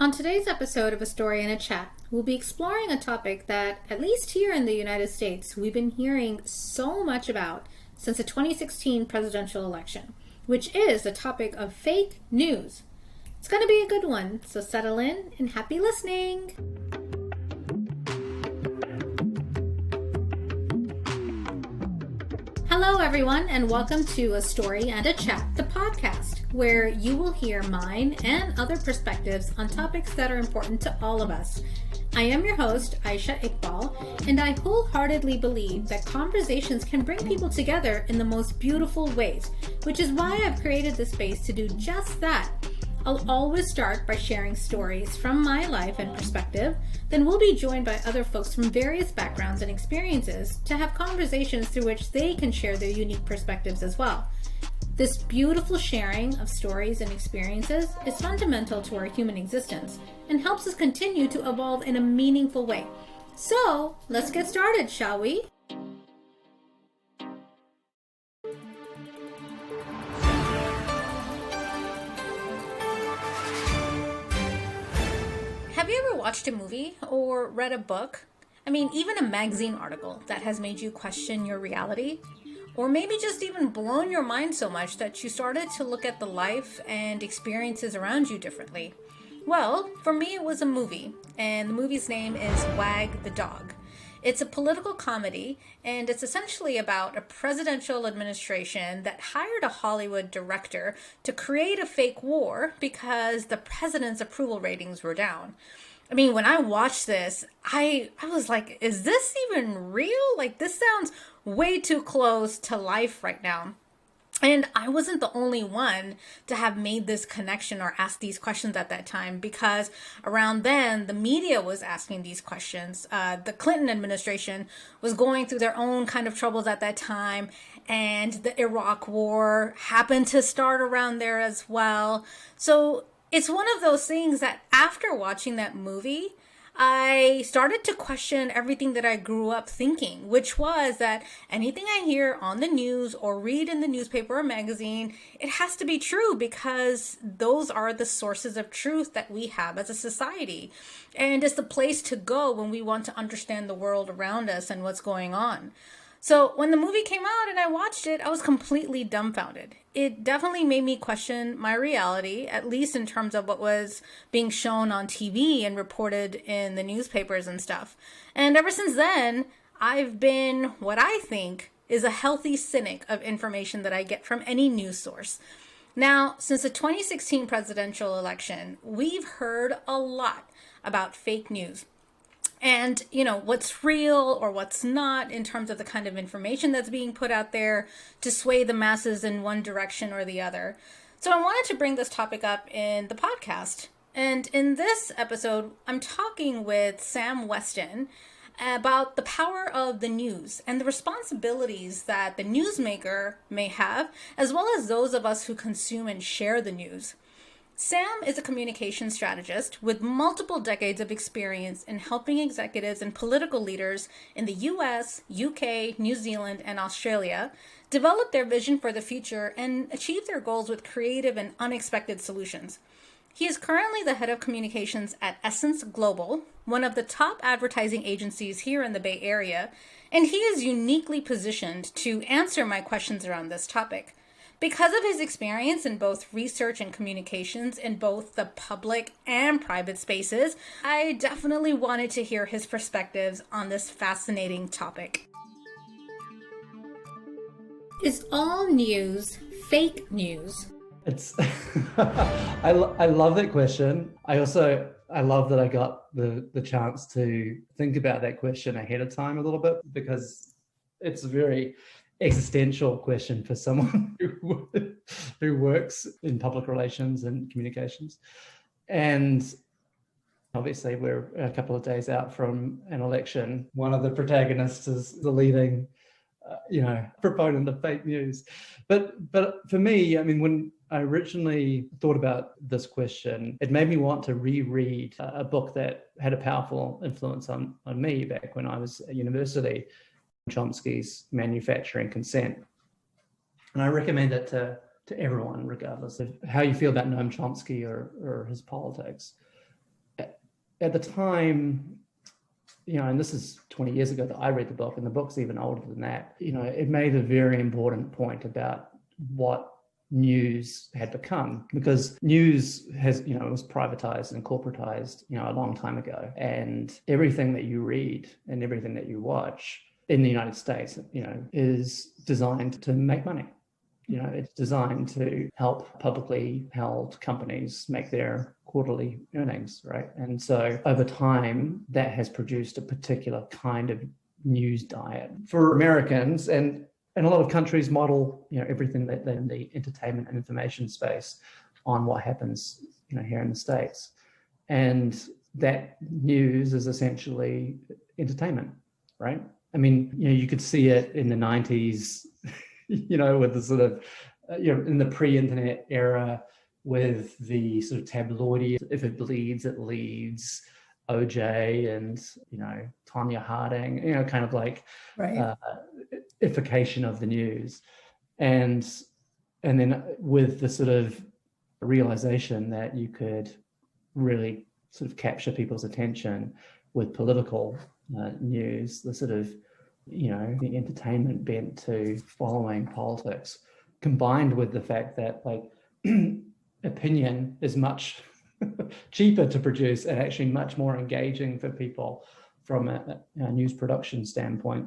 On today's episode of A Story and a Chat, we'll be exploring a topic that, at least here in the United States, we've been hearing so much about since the 2016 presidential election, which is the topic of fake news. It's going to be a good one, so settle in and happy listening! Hello, everyone, and welcome to A Story and a Chat, the podcast, where you will hear mine and other perspectives on topics that are important to all of us. I am your host, Aisha Iqbal, and I wholeheartedly believe that conversations can bring people together in the most beautiful ways, which is why I've created this space to do just that. I'll always start by sharing stories from my life and perspective. Then we'll be joined by other folks from various backgrounds and experiences to have conversations through which they can share their unique perspectives as well. This beautiful sharing of stories and experiences is fundamental to our human existence and helps us continue to evolve in a meaningful way. So, let's get started, shall we? Have you ever watched a movie or read a book? Even a magazine article that has made you question your reality? Or maybe just even blown your mind so much that you started to look at the life and experiences around you differently? Well, for me it was a movie, and the movie's name is Wag the Dog. It's a political comedy, and it's essentially about a presidential administration that hired a Hollywood director to create a fake war because the president's approval ratings were down. When I watched this, I was like, is this even real? This sounds way too close to life right now. And I wasn't the only one to have made this connection or asked these questions at that time, because around then the media was asking these questions. The Clinton administration was going through their own kind of troubles at that time, and the Iraq War happened to start around there as well. So it's one of those things that after watching that movie, I started to question everything that I grew up thinking, which was that anything I hear on the news or read in the newspaper or magazine, it has to be true because those are the sources of truth that we have as a society. And it's the place to go when we want to understand the world around us and what's going on. So when the movie came out and I watched it, I was completely dumbfounded. It definitely made me question my reality, at least in terms of what was being shown on TV and reported in the newspapers and stuff. And ever since then, I've been what I think is a healthy cynic of information that I get from any news source. Now, since the 2016 presidential election, we've heard a lot about fake news. And, what's real or what's not in terms of the kind of information that's being put out there to sway the masses in one direction or the other. So I wanted to bring this topic up in the podcast. And in this episode, I'm talking with Sam Weston about the power of the news and the responsibilities that the newsmaker may have, as well as those of us who consume and share the news. Sam is a communications strategist with multiple decades of experience in helping executives and political leaders in the US, UK, New Zealand, and Australia develop their vision for the future and achieve their goals with creative and unexpected solutions. He is currently the head of communications at Essence Global, one of the top advertising agencies here in the Bay Area, and he is uniquely positioned to answer my questions around this topic. Because of his experience in both research and communications in both the public and private spaces, I definitely wanted to hear his perspectives on this fascinating topic. Is all news fake news? It's I love that question. I love that I got the chance to think about that question ahead of time a little bit, because it's a very existential question for someone who works in public relations and communications. And obviously we're a couple of days out from an election. One of the protagonists is the leading proponent of fake news. But for me, when I originally thought about this question, it made me want to reread a book that had a powerful influence on me back when I was at university, Chomsky's Manufacturing Consent. And I recommend it to everyone, regardless of how you feel about Noam Chomsky or his politics. at the time, and this is 20 years ago that I read the book, and the book's even older than that, it made a very important point about what news had become, because news has, it was privatized and corporatized, a long time ago. And everything that you read and everything that you watch in the United States, is designed to make money. It's designed to help publicly held companies make their quarterly earnings, right? And so over time, that has produced a particular kind of news diet for Americans, and a lot of countries model, everything that in the entertainment and information space on what happens, here in the States. And that news is essentially entertainment, right? I mean, you could see it in the 90s, with the sort of, in the pre-internet era, with the sort of tabloidy, if it bleeds, it leads, OJ and, Tonya Harding, kind of like Right. ification of the news. And then with the sort of realization that you could really sort of capture people's attention with political news, the sort of, the entertainment bent to following politics, combined with the fact that like opinion is much cheaper to produce and actually much more engaging for people from a news production standpoint.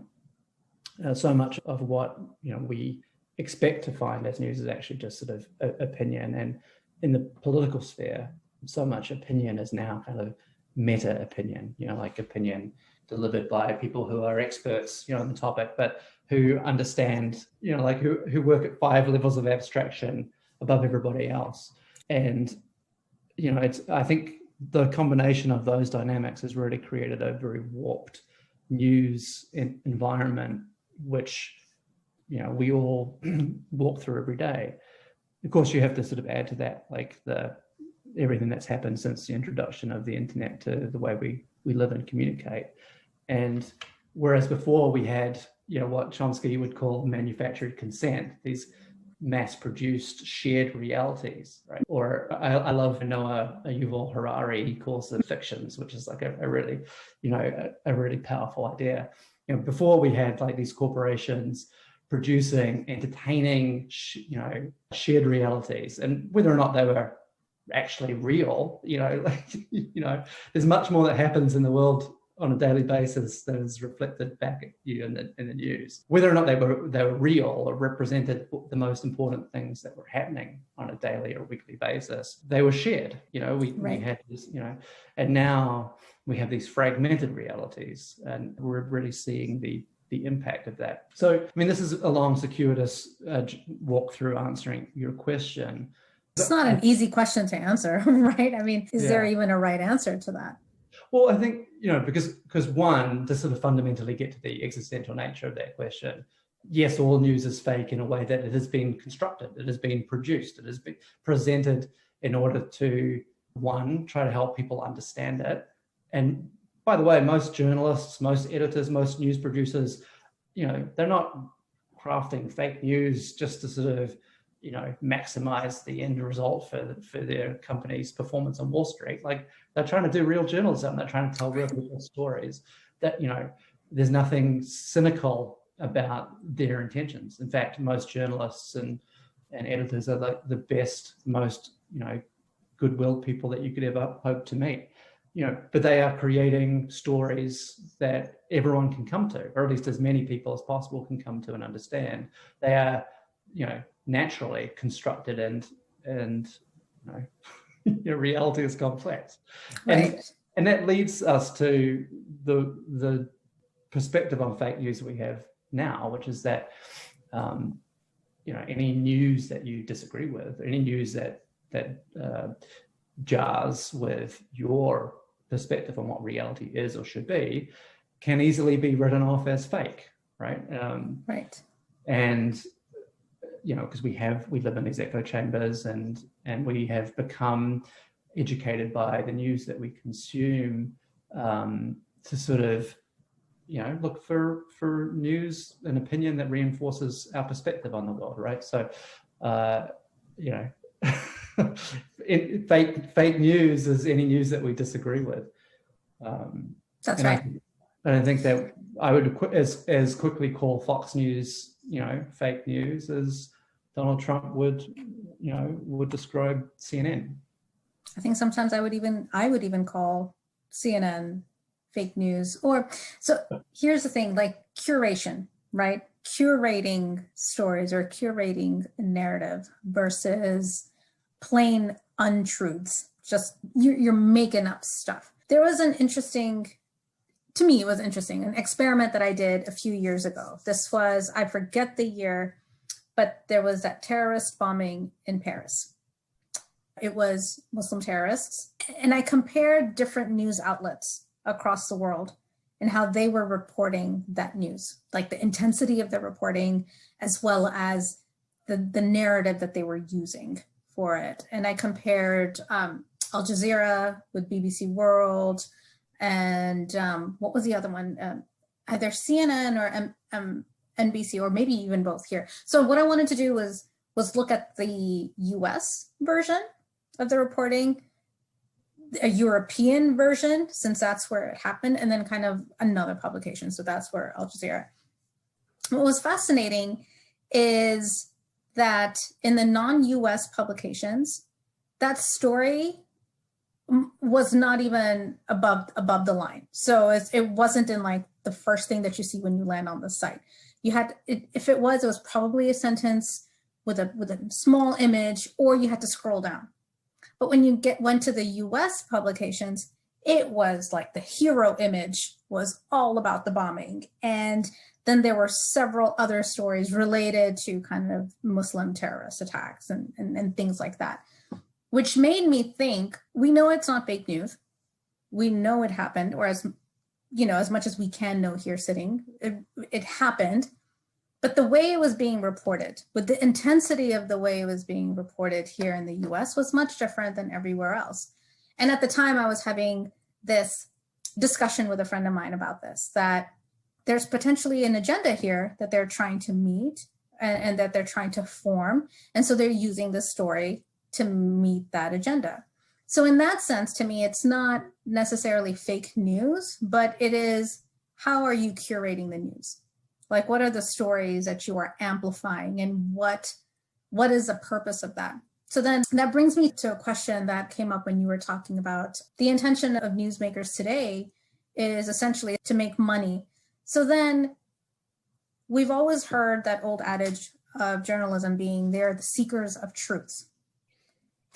So much of what we expect to find as news is actually just sort of opinion. And in the political sphere, so much opinion is now kind of meta opinion, like opinion delivered by people who are experts, on the topic, but who understand, like who work at 5 levels of abstraction above everybody else. And, I think the combination of those dynamics has really created a very warped news environment, which, we all walk through every day. Of course, you have to sort of add to that, like everything that's happened since the introduction of the internet to the way we live and communicate. And whereas before we had, what Chomsky would call manufactured consent, these mass-produced shared realities, right? Or I love Noah Yuval Harari, he calls them fictions, which is like a really, a really powerful idea. Before we had like these corporations producing entertaining, shared realities, and whether or not they were actually real, there's much more that happens in the world on a daily basis that is reflected back at you in the news. Whether or not they were real or represented the most important things that were happening on a daily or weekly basis, they were shared. We had this, and now we have these fragmented realities, and we're really seeing the impact of that. So, I mean, this is a long, circuitous walk through answering your question. It's not an easy question to answer, right? I mean, is there even a right answer to that? Well, I think, because one, to sort of fundamentally get to the existential nature of that question, yes, all news is fake in a way that it has been constructed, it has been produced, it has been presented in order to, one, try to help people understand it. And by the way, most journalists, most editors, most news producers, they're not crafting fake news just to sort of, maximize the end result for their company's performance on Wall Street. Like, they're trying to do real journalism. They're trying to tell real people's stories. That, there's nothing cynical about their intentions. In fact, most journalists and editors are like the best, most, goodwill people that you could ever hope to meet. But they are creating stories that everyone can come to, or at least as many people as possible can come to and understand. They are, naturally constructed and reality is complex. Right. And that leads us to the perspective on fake news we have now, which is that any news that you disagree with, any news that jars with your perspective on what reality is or should be, can easily be written off as fake, right? Right. And because we live in these echo chambers, and we have become educated by the news that we consume to sort of look for news and opinion that reinforces our perspective on the world, right? So fake news is any news that we disagree with. That's And right. I don't think that I would as quickly call Fox News, fake news as Donald Trump would describe CNN. I think sometimes I would even call CNN fake news. Or so here's the thing, like curation, right? Curating stories or curating a narrative versus plain untruths. Just you're making up stuff. There was to me, it was interesting, an experiment that I did a few years ago. This was, I forget the year, but there was that terrorist bombing in Paris. It was Muslim terrorists. And I compared different news outlets across the world and how they were reporting that news, like the intensity of the reporting, as well as the narrative that they were using for it. And I compared Al Jazeera with BBC World, and what was the other one? Either CNN or NBC, or maybe even both here. So what I wanted to do was look at the US version of the reporting, a European version, since that's where it happened, and then kind of another publication. So that's where Al Jazeera. What was fascinating is that in the non-US publications, that story was not even above the line. So it wasn't in like the first thing that you see when you land on the site. You had, if it was probably a sentence with a small image, or you had to scroll down. But when you went to the US publications, it was like the hero image was all about the bombing. And then there were several other stories related to kind of Muslim terrorist attacks and things like that, which made me think, we know it's not fake news. We know it happened, or as much as we can know here sitting, it happened. But the way it was being reported, with the intensity of the way it was being reported here in the US, was much different than everywhere else. And at the time, I was having this discussion with a friend of mine about this, that there's potentially an agenda here that they're trying to meet and that they're trying to form. And so they're using this story to meet that agenda. So in that sense, to me, it's not necessarily fake news, but it is, how are you curating the news? Like, what are the stories that you are amplifying, and what is the purpose of that? So then that brings me to a question that came up when you were talking about the intention of newsmakers today is essentially to make money. So then we've always heard that old adage of journalism being they're the seekers of truth.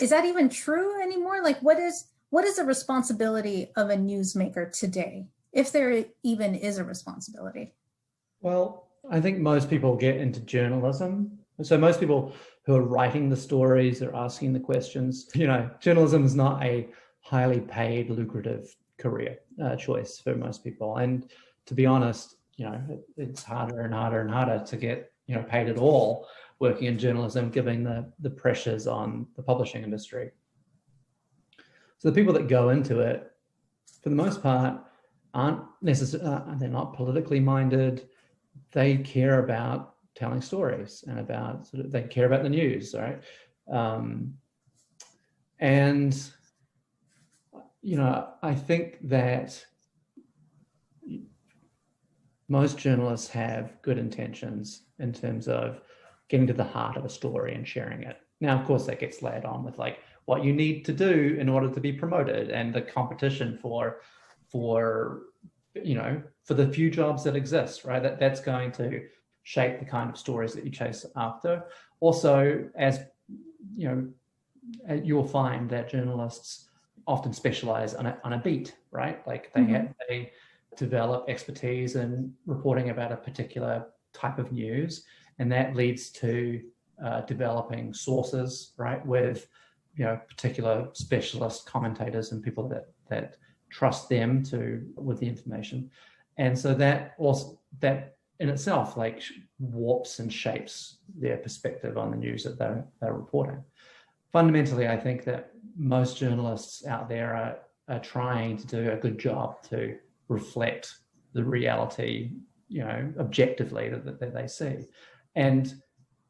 Is that even true anymore? Like, what is the responsibility of a newsmaker today, if there even is a responsibility? Well, I think most people get into journalism. So most people who are writing the stories are asking the questions. Journalism is not a highly paid, lucrative career choice for most people. And to be honest, it's harder and harder and harder to get, paid at all working in journalism, given the pressures on the publishing industry. So the people that go into it, for the most part, aren't necessarily, they're not politically minded. They care about telling stories and about they care about the news, right? And I think that most journalists have good intentions in terms of getting to the heart of a story and sharing it. Now, of course, that gets layered on with like what you need to do in order to be promoted and the competition for the few jobs that exist, right? That's going to shape the kind of stories that you chase after. Also, as you'll find that journalists often specialize on a beat, right? Like they develop expertise in reporting about a particular type of news, and that leads to developing sources, right, with particular specialist commentators and people that trust them with the information. And so that in itself like warps and shapes their perspective on the news that they're reporting. Fundamentally, I think that most journalists out there are trying to do a good job to reflect the reality, objectively that they see. And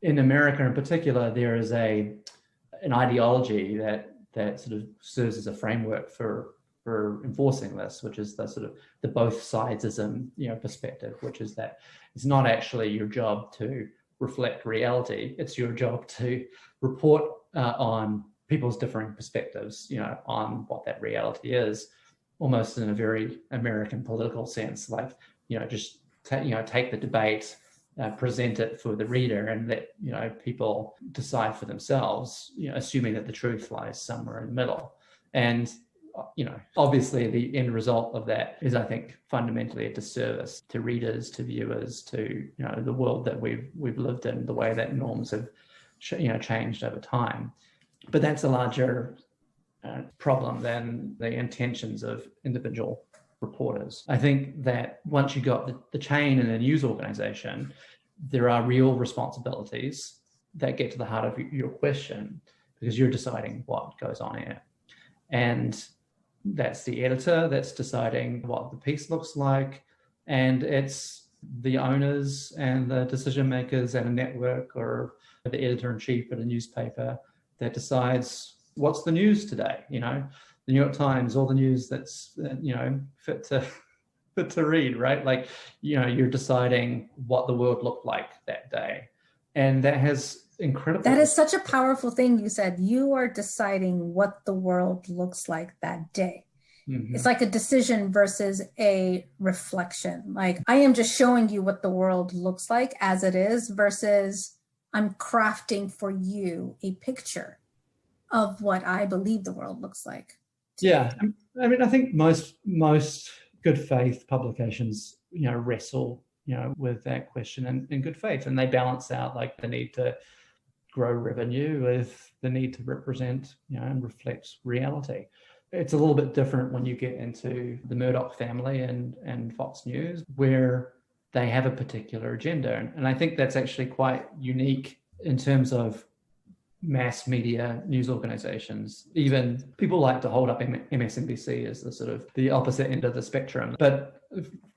in America in particular, there is an ideology that sort of serves as a framework for for enforcing this, which is the sort of the both sidesism, perspective, which is that it's not actually your job to reflect reality. It's your job to report on people's differing perspectives, on what that reality is, almost in a very American political sense, like, just take the debate, present it for the reader, and let people decide for themselves, assuming that the truth lies somewhere in the middle. And obviously the end result of that is, I think, fundamentally a disservice to readers, to viewers, to the world that we've lived in, the way that norms have changed over time. But that's a larger problem than the intentions of individual reporters. I think that once you got the chain in a news organization, there are real responsibilities that get to the heart of your question, because you're deciding what goes on air. And that's the editor that's deciding what the piece looks like, and it's the owners and the decision makers at a network or the editor-in-chief at a newspaper that decides what's the news today. The New York Times, all the news that's fit to read, right? Like, you're deciding what the world looked like that day, and that has incredible. That is such a powerful thing. You said you are deciding what the world looks like that day. Mm-hmm. It's like a decision versus a reflection. Like, I am just showing you what the world looks like as it is, versus I'm crafting for you a picture of what I believe the world looks like. Yeah, I mean, I think most good faith publications, wrestle, with that question in good faith, and they balance out like the need to grow revenue with the need to represent, and reflect reality. It's a little bit different when you get into the Murdoch family and Fox News, where they have a particular agenda. And I think that's actually quite unique in terms of mass media news organizations. Even people like to hold up MSNBC as the sort of the opposite end of the spectrum. But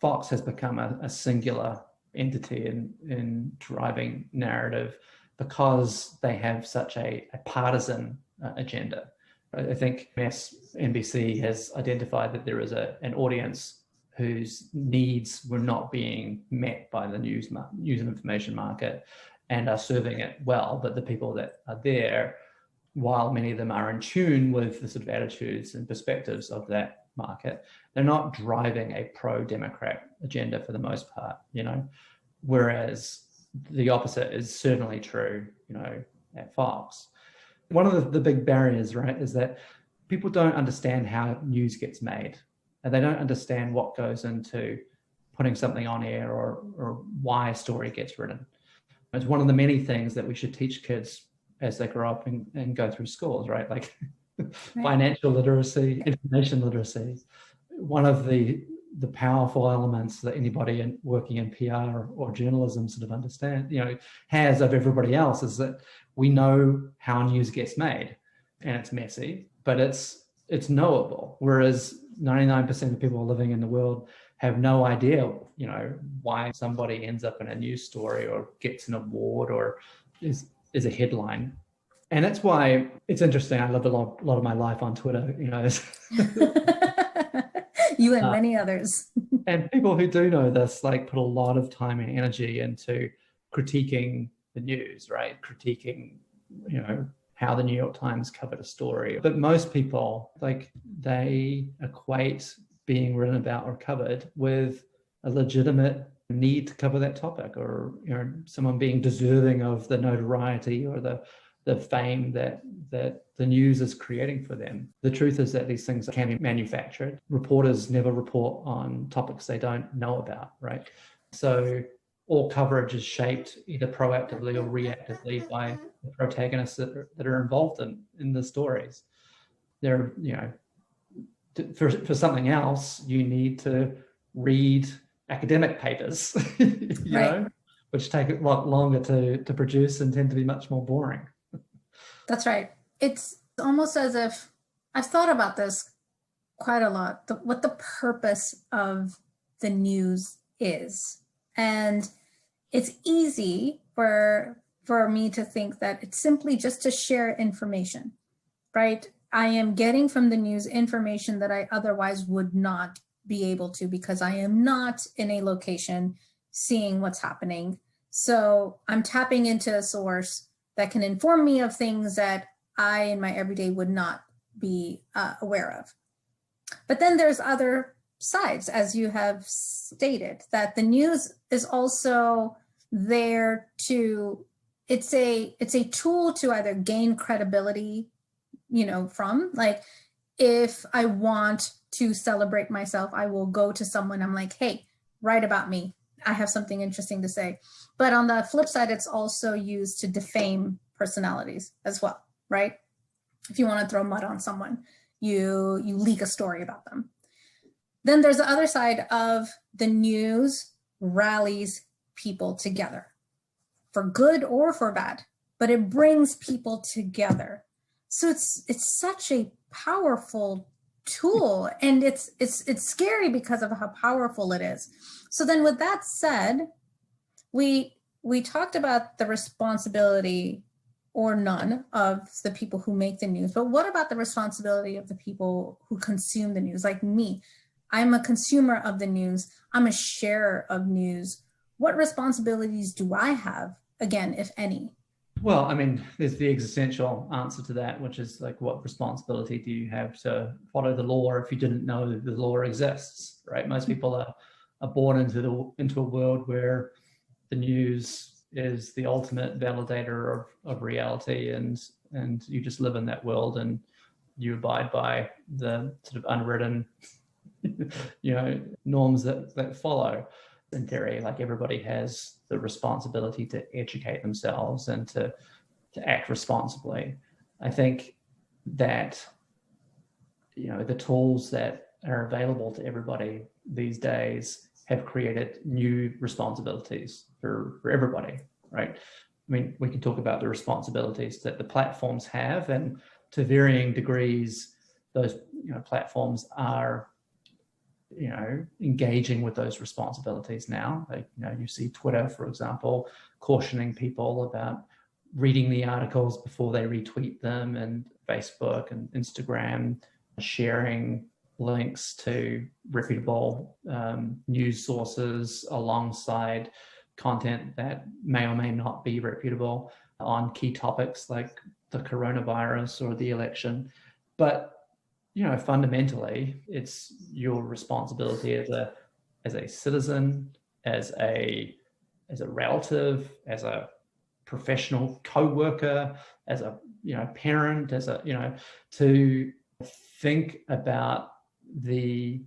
Fox has become a singular entity in driving narrative, because they have such a partisan agenda. I think MSNBC has identified that there is an audience whose needs were not being met by the news and information market, and are serving it well. But the people that are there, while many of them are in tune with the sort of attitudes and perspectives of that market, they're not driving a pro-democrat agenda for the most part, whereas the opposite is certainly true, at Fox. One of the big barriers, right, is that people don't understand how news gets made, and they don't understand what goes into putting something on air or why a story gets written. It's one of the many things that we should teach kids as they grow up and go through schools, right? Like financial literacy, information literacy. One of the powerful elements that anybody working in PR or journalism sort of understand, has of everybody else, is that we know how news gets made, and it's messy, but it's knowable. Whereas 99% of people living in the world have no idea, why somebody ends up in a news story or gets an award or is a headline. And that's why it's interesting. I lived a lot of my life on Twitter, You and many others. And people who do know this, like, put a lot of time and energy into critiquing the news, right? Critiquing, how the New York Times covered a story. But most people, like, they equate being written about or covered with a legitimate need to cover that topic, or, someone being deserving of the notoriety or the fame that the news is creating for them. The truth is that these things can be manufactured. Reporters never report on topics they don't know about, right? So all coverage is shaped either proactively or reactively by the protagonists that are involved in the stories. They're, for something else, you need to read academic papers, right, which take a lot longer to produce and tend to be much more boring. That's right. It's almost as if I've thought about this quite a lot, what the purpose of the news is. And it's easy for me to think that it's simply just to share information, right? I am getting from the news information that I otherwise would not be able to, because I am not in a location seeing what's happening. So I'm tapping into a source that can inform me of things that I in my everyday would not be aware of. But then there's other sides, as you have stated, that the news is also there to, it's a tool to either gain credibility, from, like, if I want to celebrate myself, I will go to someone, I'm like, hey, write about me, I have something interesting to say. But on the flip side, it's also used to defame personalities as well, right? If you want to throw mud on someone, you leak a story about them. Then there's the other side of the news rallies people together, for good or for bad, but it brings people together. So it's such a powerful tool, and it's scary because of how powerful it is. So then with that said, we talked about the responsibility or none of the people who make the news, but what about the responsibility of the people who consume the news? Like me, I'm a consumer of the news, I'm a sharer of news. What responsibilities do I have, again, if any? Well, I mean, there's the existential answer to that, which is like, what responsibility do you have to follow the law if you didn't know that the law exists, right? Most people are born into a world where the news is the ultimate validator of reality, and you just live in that world and you abide by the sort of unwritten norms that follow. In theory, like, everybody has the responsibility to educate themselves and to act responsibly. I think that the tools that are available to everybody these days have created new responsibilities for everybody, right? I mean, we can talk about the responsibilities that the platforms have, and to varying degrees, those platforms are engaging with those responsibilities now. Like, you see Twitter, for example, cautioning people about reading the articles before they retweet them, and Facebook and Instagram sharing links to reputable news sources alongside content that may or may not be reputable on key topics like the coronavirus or the election. But fundamentally, it's your responsibility as a citizen, as a relative, as a professional co-worker, as a parent, as a to think about the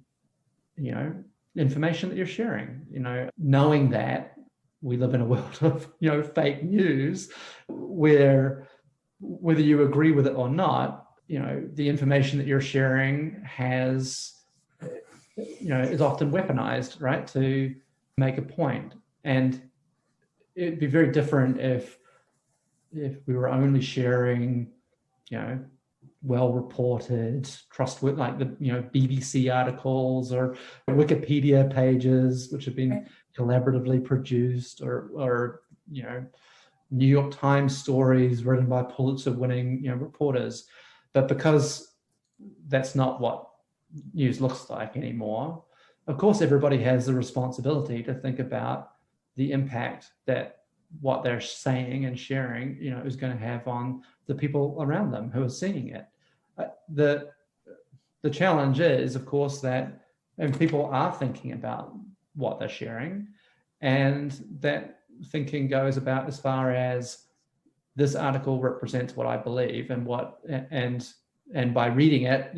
information that you're sharing. Knowing that we live in a world of fake news, where whether you agree with it or not, the information that you're sharing is often weaponized, right, to make a point. And it'd be very different if we were only sharing, well-reported, trustworthy, like the BBC articles or Wikipedia pages, which have been collaboratively produced, or New York Times stories written by Pulitzer-winning reporters. But because that's not what news looks like anymore, of course, everybody has the responsibility to think about the impact that what they're saying and sharing, is going to have on the people around them who are seeing it. The challenge is, of course, that people are thinking about what they're sharing, and that thinking goes about as far as, this article represents what I believe, and by reading it,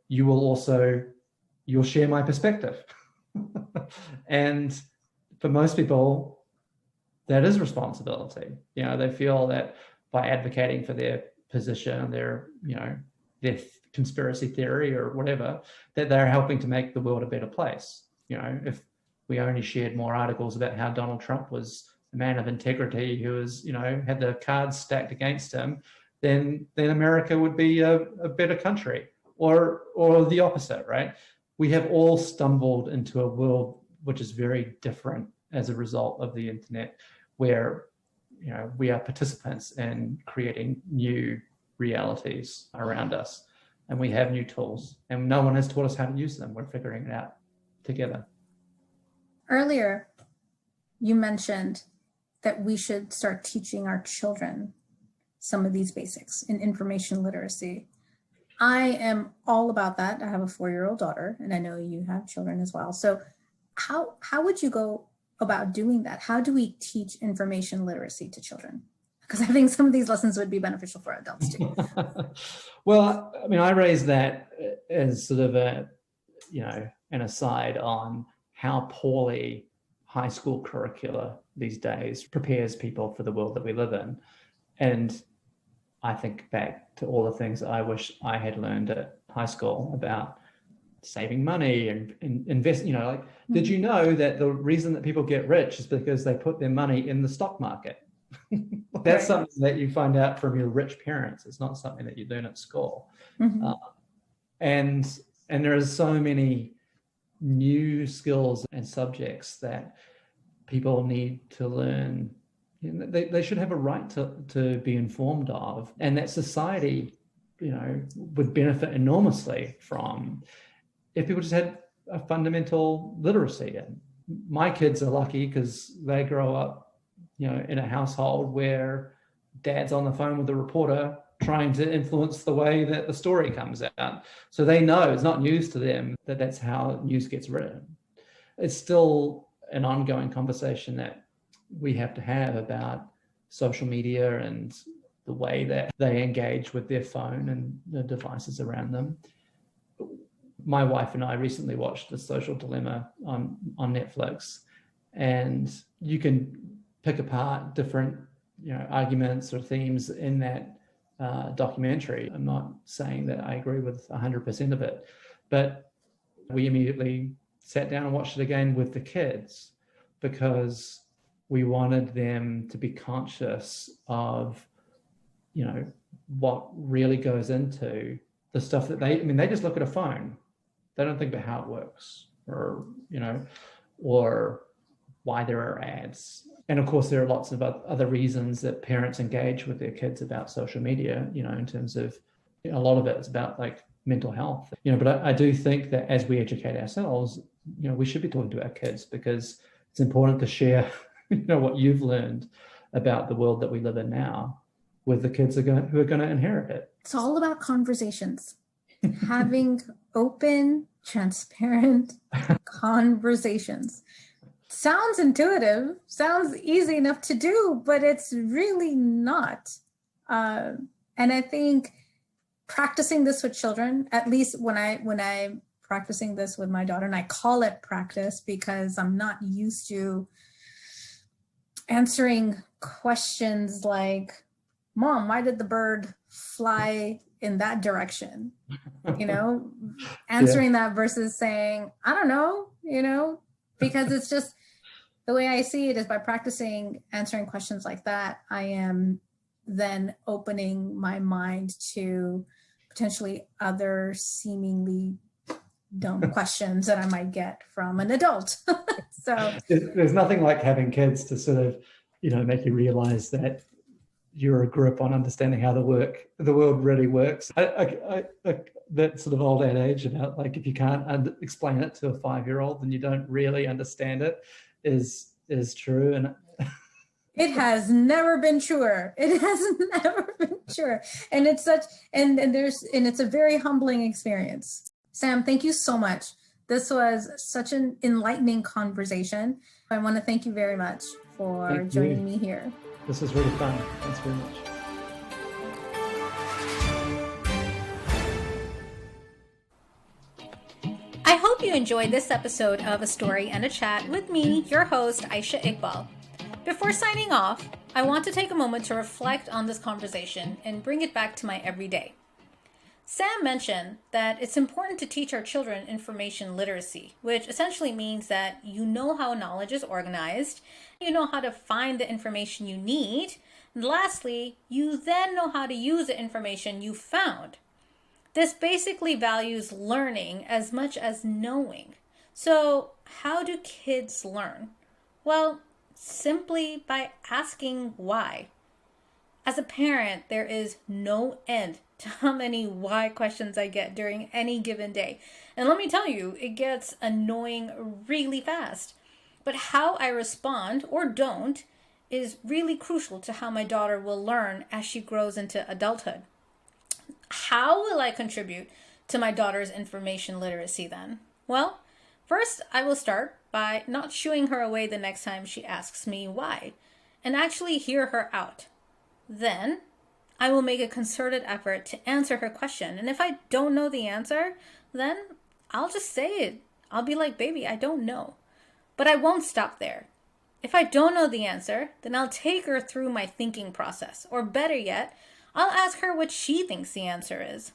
you'll share my perspective. And for most people, that is responsibility. They feel that by advocating for their position, their conspiracy theory or whatever, that they're helping to make the world a better place. If we only shared more articles about how Donald Trump was a man of integrity who was, had the cards stacked against him, then America would be a better country, or the opposite, right? We have all stumbled into a world which is very different as a result of the internet, where we are participants in creating new realities around us. and we have new tools, and no one has taught us how to use them. We're figuring it out together. Earlier, you mentioned that we should start teaching our children some of these basics in information literacy. I am all about that. I have a 4-year-old daughter, and I know you have children as well. So how would you go about doing that? How do we teach information literacy to children? Because I think some of these lessons would be beneficial for adults too. Well, I mean, I raised that as sort of a, an aside on how poorly high school curricula these days prepares people for the world that we live in. And I think back to all the things I wish I had learned at high school about saving money and invest, did you know that the reason that people get rich is because they put their money in the stock market? That's Right. something that you find out from your rich parents. It's not something that you learn at school. Mm-hmm. And there are so many new skills and subjects that people need to learn. They should have a right to be informed of, and that society, would benefit enormously from if people just had a fundamental literacy. And my kids are lucky because they grow up, in a household where dad's on the phone with the reporter trying to influence the way that the story comes out. So they know it's not news to them that that's how news gets written. It's still an ongoing conversation that we have to have about social media and the way that they engage with their phone and the devices around them. My wife and I recently watched The Social Dilemma on Netflix, and you can pick apart different arguments or themes in that documentary. I'm not saying that I agree with 100% of it, but we immediately sat down and watched it again with the kids because we wanted them to be conscious of what really goes into the stuff that they just look at a phone. They don't think about how it works or why there are ads. And of course, there are lots of other reasons that parents engage with their kids about social media, in terms of a lot of it is about like mental health, but I do think that as we educate ourselves, we should be talking to our kids because it's important to share, what you've learned about the world that we live in now with the kids who are going to inherit it. It's all about conversations. Having open, transparent conversations. Sounds intuitive, sounds easy enough to do, but it's really not. And I think practicing this with children, at least when I'm practicing this with my daughter, and I call it practice because I'm not used to answering questions like, Mom, why did the bird fly in that direction? Answering that versus saying, I don't know, because it's just the way I see it is by practicing answering questions like that, I am then opening my mind to potentially other seemingly dumb questions that I might get from an adult. So there's nothing like having kids to sort of, make you realize that you're a grip on understanding how the world really works. I that sort of old adage about like if you can't explain it to a 5-year-old, then you don't really understand it is true. And it has never been truer. It has never been truer. And it's it's a very humbling experience. Sam, thank you so much. This was such an enlightening conversation. I want to thank you very much for joining me here. This was really fun. Thanks very much. I hope you enjoyed this episode of A Story and a Chat with me, your host, Aisha Iqbal. Before signing off, I want to take a moment to reflect on this conversation and bring it back to my everyday. Sam mentioned that it's important to teach our children information literacy, which essentially means that you know how knowledge is organized, you know how to find the information you need, and lastly, you then know how to use the information you found. This basically values learning as much as knowing. So, how do kids learn? Well, simply by asking why. As a parent, there is no end to how many why questions I get during any given day. And let me tell you, it gets annoying really fast. But how I respond or don't is really crucial to how my daughter will learn as she grows into adulthood. How will I contribute to my daughter's information literacy then? Well, first I will start by not shooing her away the next time she asks me why, and actually hear her out. Then I will make a concerted effort to answer her question. And if I don't know the answer, then I'll just say it. I'll be like, baby, I don't know. But I won't stop there. If I don't know the answer, then I'll take her through my thinking process. Or better yet, I'll ask her what she thinks the answer is.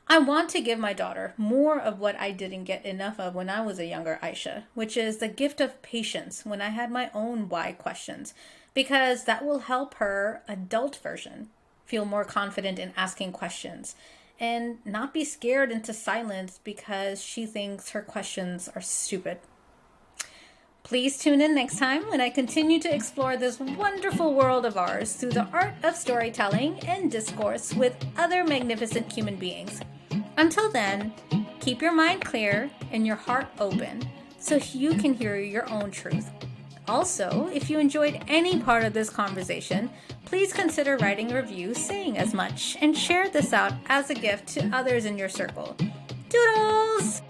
I want to give my daughter more of what I didn't get enough of when I was a younger Aisha, which is the gift of patience when I had my own why questions, because that will help her adult version feel more confident in asking questions and not be scared into silence because she thinks her questions are stupid. Please tune in next time when I continue to explore this wonderful world of ours through the art of storytelling and discourse with other magnificent human beings. Until then, keep your mind clear and your heart open so you can hear your own truth. Also, if you enjoyed any part of this conversation, please consider writing a review saying as much and share this out as a gift to others in your circle. Doodles!